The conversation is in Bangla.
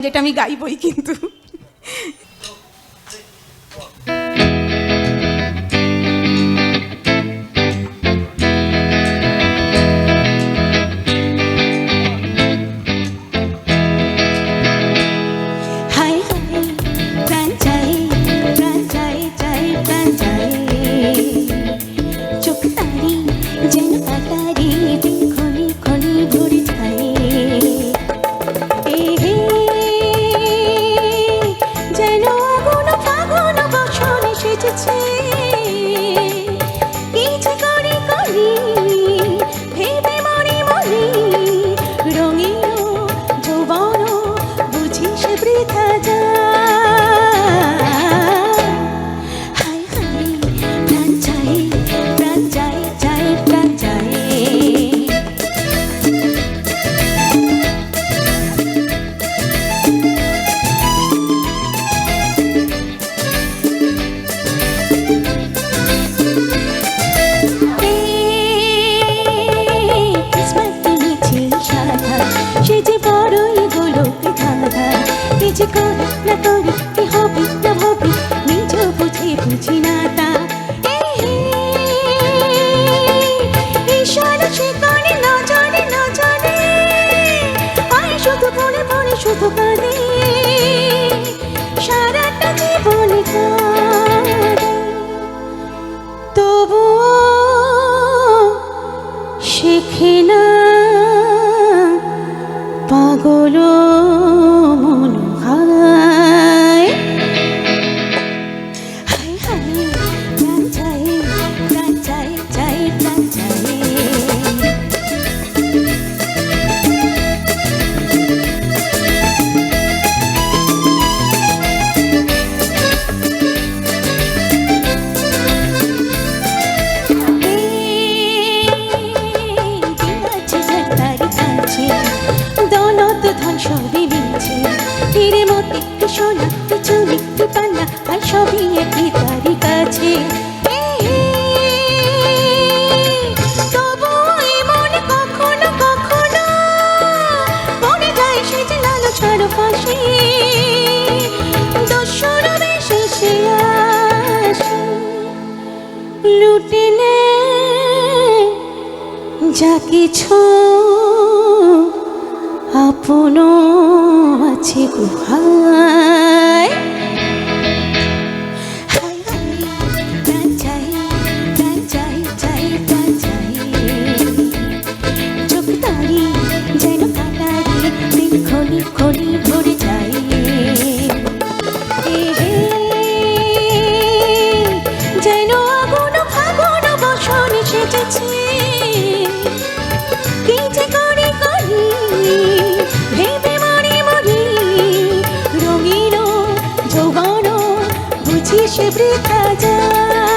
যেটা আমি গাইবই কিন্তু তবু শেখে না পাগল মন হায় হায় হায় প্রাণ চাই প্রাণ চাই চাই প্রাণ চাই সবই মিলছে তীরে মতে সোনা কিছু লিখতে পান্না আর সবই একই তারই কাছে তবু মনে কখনো কখনো মনে যায় সে যে লালো ছাড়ো ফাঁসি দস্যুর বেশে সে আসে লুটে নে যা কিছু আপন আছে গুহায় প্রাণ চাই প্রাণ চাই চাই প্রাণ চাই চোখ তারি যেন কাটারি দিন খনি খনি ভরে যায় যেন আগুন ফাগুন বসন সেজেছে কি যে করি করি ভেবে মরি মরি রঙিন যৌবন বুঝি সে বৃথা যায়